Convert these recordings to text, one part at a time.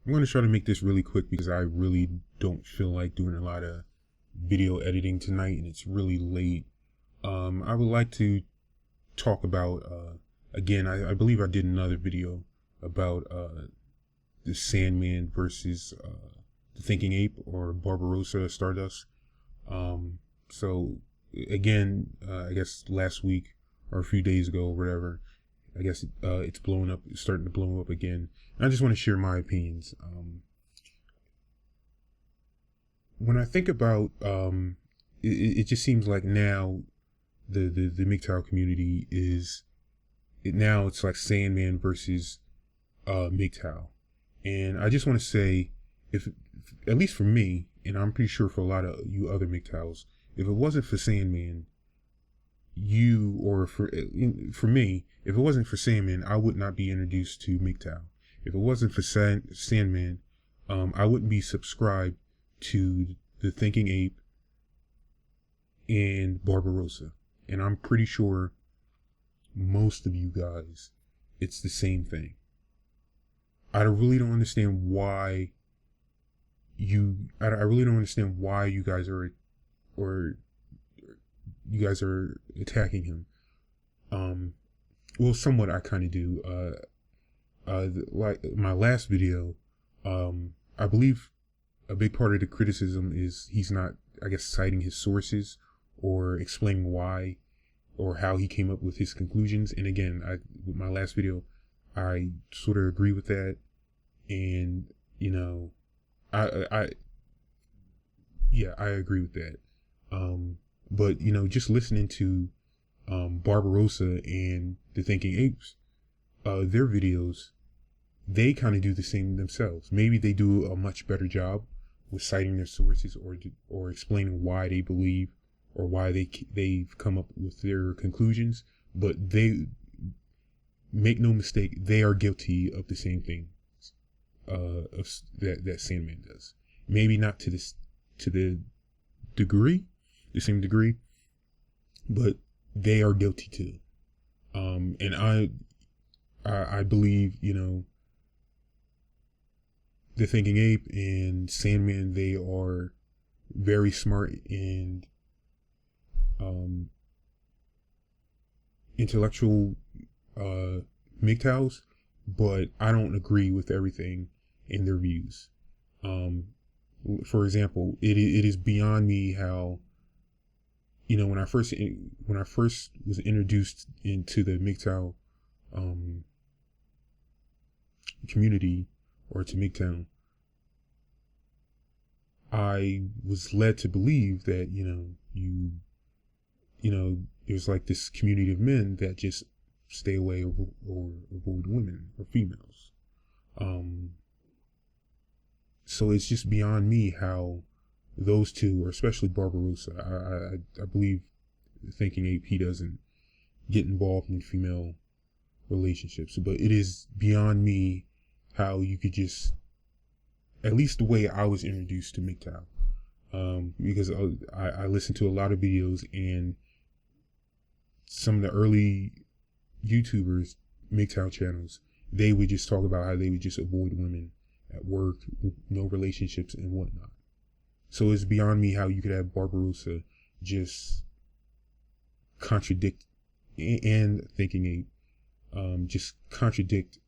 I'm going to try to make this really quick because I really don't feel like doing a lot of video editing tonight and it's really late. I would like to talk about, again, I believe I did another video about the Sandman versus the Thinking Ape or Barbarossa Stardust. So again, I guess last week or a few days ago or whatever, I guess it's blowing up, it's starting to blow up again. And I just want to share my opinions. When I think about, it just seems like now the MGTOW community now it's like Sandman versus MGTOW. And I just want to say, if at least for me, and I'm pretty sure for a lot of you other MGTOWs, if it wasn't for Sandman, for me, if it wasn't for Sandman, I would not be introduced to MGTOW. If it wasn't for Sandman, I wouldn't be subscribed to the Thinking Ape and Barbarossa. And I'm pretty sure most of you guys, it's the same thing. I really don't understand why you guys are, or you guys are attacking him. Well, somewhat I kind of do. Like my last video, I believe a big part of the criticism is he's not, I guess, citing his sources or explaining why or how he came up with his conclusions. And again, with my last video, I sort of agree with that. And, you know, I agree with that. But, you know, just listening to Barbarossa and the Thinking Apes, their videos, they kind of do the same themselves. Maybe they do a much better job with citing their sources or explaining why they believe or why they've come up with their conclusions. But they, make no mistake, they are guilty of the same thing that Sandman does. Maybe not to the same degree, but they are guilty too. And I believe, you know, the Thinking Ape and Sandman, they are very smart and intellectual MGTOWs, but I don't agree with everything in their views. For example, it is beyond me how, you know, when I first was introduced into the MGTOW community, or to MGTOW, I was led to believe that, you know, there's like this community of men that just stay away or avoid women or females. So it's just beyond me how those two, or especially Barbarossa, I believe Thinking Ape, he doesn't get involved in female relationships, but it is beyond me how you could just, at least the way I was introduced to MGTOW, because I listened to a lot of videos, and some of the early YouTubers, MGTOW channels, they would just talk about how they would just avoid women at work, no relationships and whatnot. So it's beyond me how you could have Barbarossa just contradict, and Thinking Ape, just contradict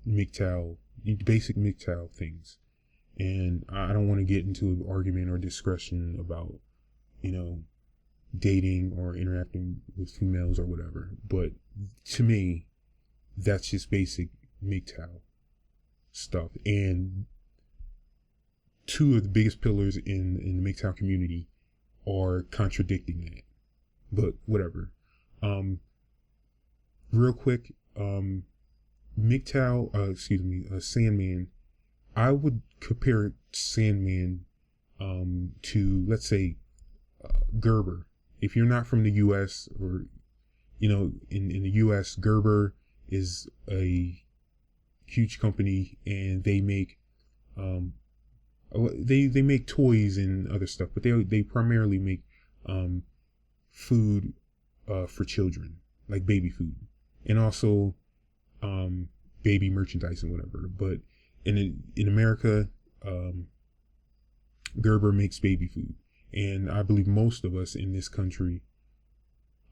MGTOW, basic MGTOW things. And I don't want to get into an argument or discussion about, you know, dating or interacting with females or whatever. But to me, that's just basic MGTOW stuff. And two of the biggest pillars in the MGTOW community are contradicting that. But whatever. Real quick, Sandman, I would compare Sandman to, let's say, Gerber. If you're not from the U.S., or, you know, in the U.S., Gerber is a huge company, and they make they make toys and other stuff, but they primarily make food for children, like baby food, and also baby merchandise and whatever. But in America, um, Gerber makes baby food, and I believe most of us in this country,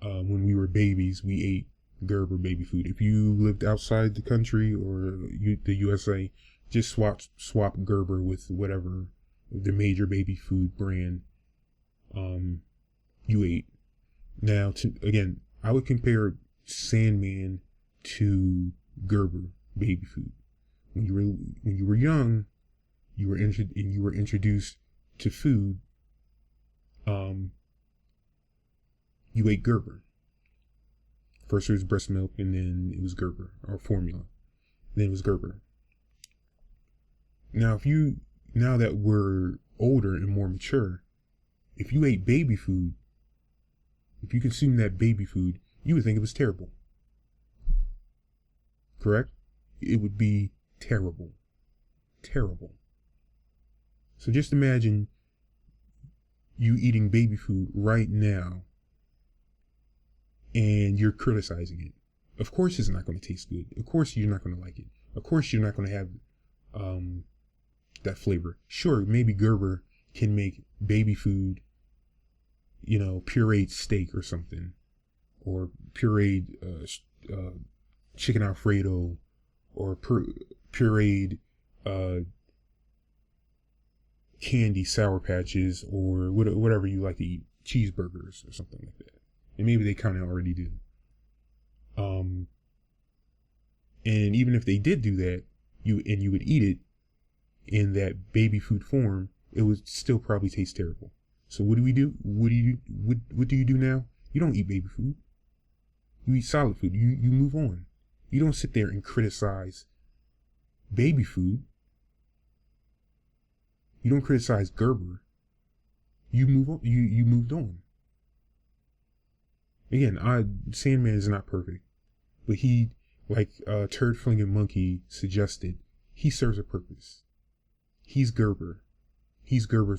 when we were babies, we ate Gerber baby food. If you lived outside the country or the USA, just swap Gerber with whatever the major baby food brand you ate. Now, again, I would compare Sandman to Gerber baby food. When you were young, you were introduced to food. You ate Gerber. First it was breast milk, and then it was Gerber, or formula. Then it was Gerber. Now now that we're older and more mature, if you ate baby food, if you consumed that baby food, you would think it was terrible. Correct? It would be terrible. Terrible. So just imagine you eating baby food right now and you're criticizing it. Of course it's not going to taste good. Of course you're not going to like it. Of course you're not going to have that flavor. Sure, maybe Gerber can make baby food, pureed steak or something, or pureed chicken Alfredo, or pureed candy Sour Patches, or whatever you like to eat, cheeseburgers or something like that. And maybe they kind of already do. And even if they did do that, you would eat it in that baby food form, it would still probably taste terrible. So what do we do? What do you do now? You don't eat baby food. You eat solid food. You move on. You don't sit there and criticize baby food. You don't criticize Gerber. You move on. You moved on. Again, Sandman is not perfect, but he, like Turd Flinging Monkey suggested, he serves a purpose. He's Gerber. He's Gerber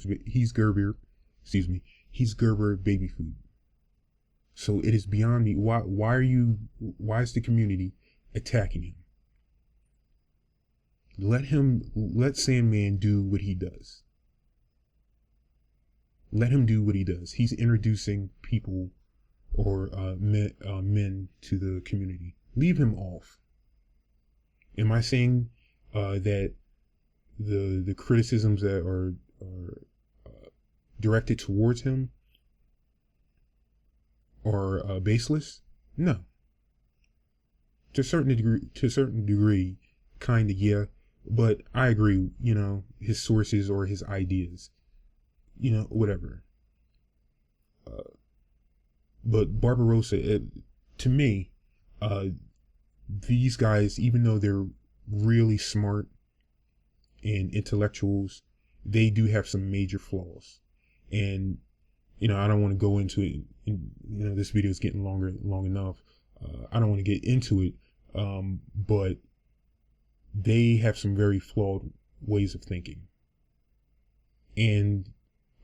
baby food. So it is beyond me. Why is the community attacking him? Let Sandman do what he does. Let him do what he does. He's introducing people or men to the community. Leave him off. Am I saying that the criticisms that are directed towards him are baseless? No. To a certain degree, kind of, yeah. But I agree, his sources or his ideas, whatever. But Barbarossa, to me, these guys, even though they're really smart and intellectuals, they do have some major flaws. And, I don't want to go into it. This video is getting long enough. I don't want to get into it. But they have some very flawed ways of thinking. And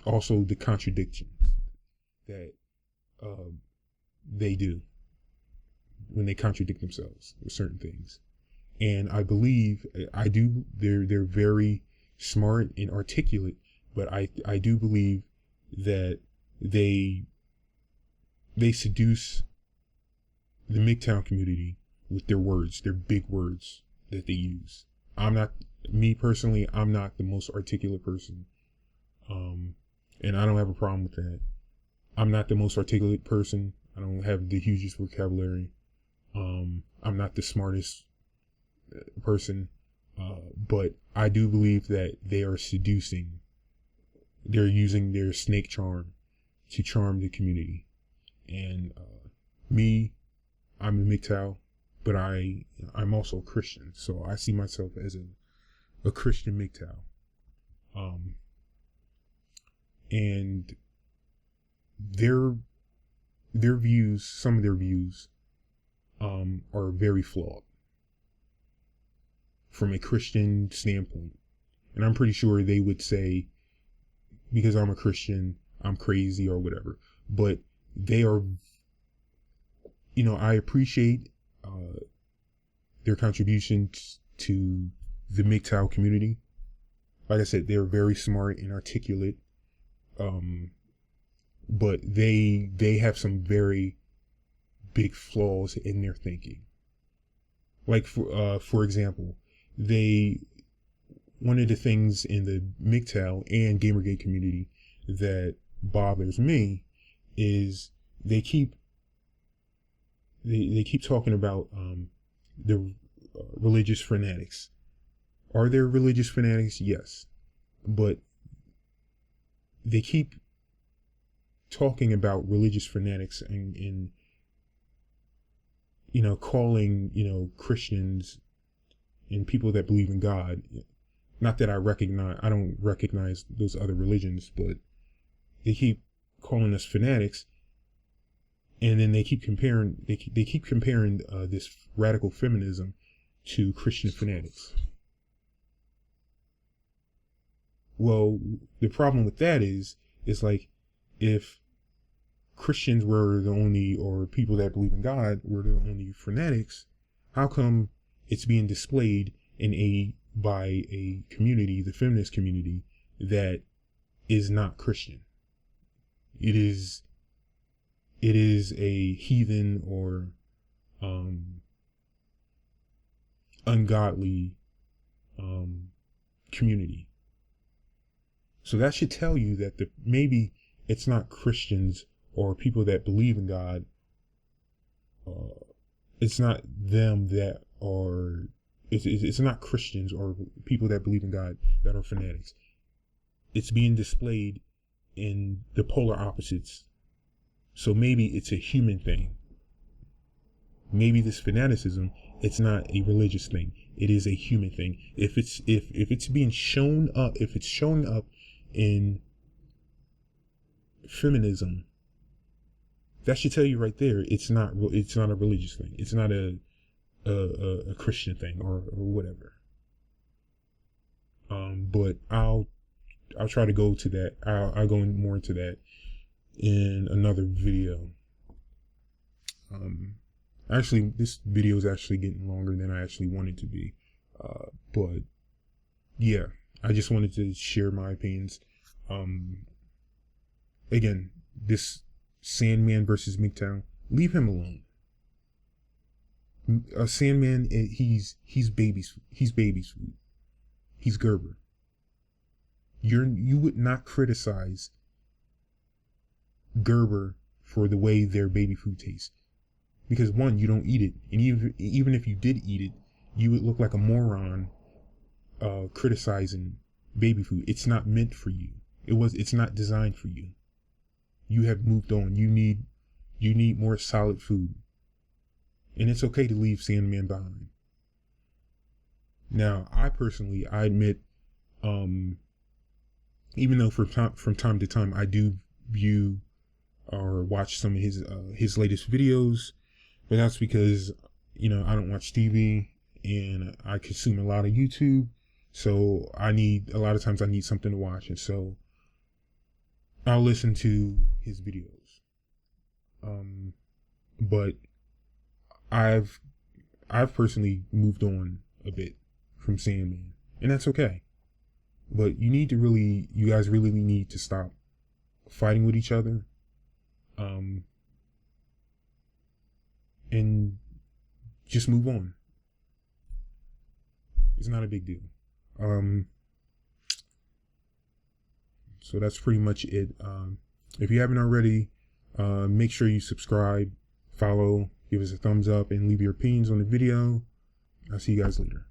also the contradictions that they do when they contradict themselves with certain things. And I do, they're very smart and articulate, but I do believe that they seduce the MGTOW community with their words, their big words that they use. Me personally, I'm not the most articulate person. And I don't have a problem with that. I'm not the most articulate person. I don't have the hugest vocabulary. I'm not the smartest person. But I do believe that they are seducing. They're using their snake charm to charm the community. And I'm a MGTOW, but I'm also a Christian. So I see myself as a Christian MGTOW. And their views, some of their views, are very flawed from a Christian standpoint. And I'm pretty sure they would say, because I'm a Christian, I'm crazy or whatever. But they are, I appreciate their contributions to the MGTOW community. Like I said, they're very smart and articulate, but they have some very big flaws in their thinking. Like for example, one of the things in the MGTOW and Gamergate community that bothers me is they keep talking about the religious fanatics. Are there religious fanatics? Yes, but they keep talking about religious fanatics and calling Christians and people that believe in God. Not that I don't recognize those other religions, but they keep calling us fanatics, and then they keep comparing this radical feminism to Christian fanatics. Well, the problem with that is like, if Christians were the only, or people that believe in God were the only fanatics, how come it's being displayed by a community, the feminist community, that is not Christian? It is a heathen or ungodly community. So that should tell you that maybe it's not Christians or people that believe in God. It's not them that are. It's not Christians or people that believe in God that are fanatics. It's being displayed in the polar opposites. So maybe it's a human thing. Maybe this fanaticism, it's not a religious thing. It is a human thing. If it's being shown up, if it's showing up in feminism, that should tell you right there it's not a religious thing. It's not a Christian thing or whatever. But I'll try to go to that. I'll go more into that in another video. Actually, this video is actually getting longer than I actually wanted to be. But yeah, I just wanted to share my opinions. Again, this Sandman versus MGTOW, leave him alone. Sandman, he's baby's food. He's Gerber. You would not criticize Gerber for the way their baby food tastes, because one, you don't eat it, and even if you did eat it, you would look like a moron criticizing baby food. It's not meant for you. It's not designed for you. You have moved on. You need more solid food. And it's okay to leave Sandman behind. Now, I admit, even though from time to time I do view or watch some of his latest videos, but that's because, I don't watch TV and I consume a lot of YouTube. So a lot of times I need something to watch. And so I'll listen to his videos. But I've personally moved on a bit from Sandman, and that's okay. But you guys really need to stop fighting with each other. And just move on. It's not a big deal. So that's pretty much it. If you haven't already, make sure you subscribe, follow, give us a thumbs up, and leave your opinions on the video. I'll see you guys later.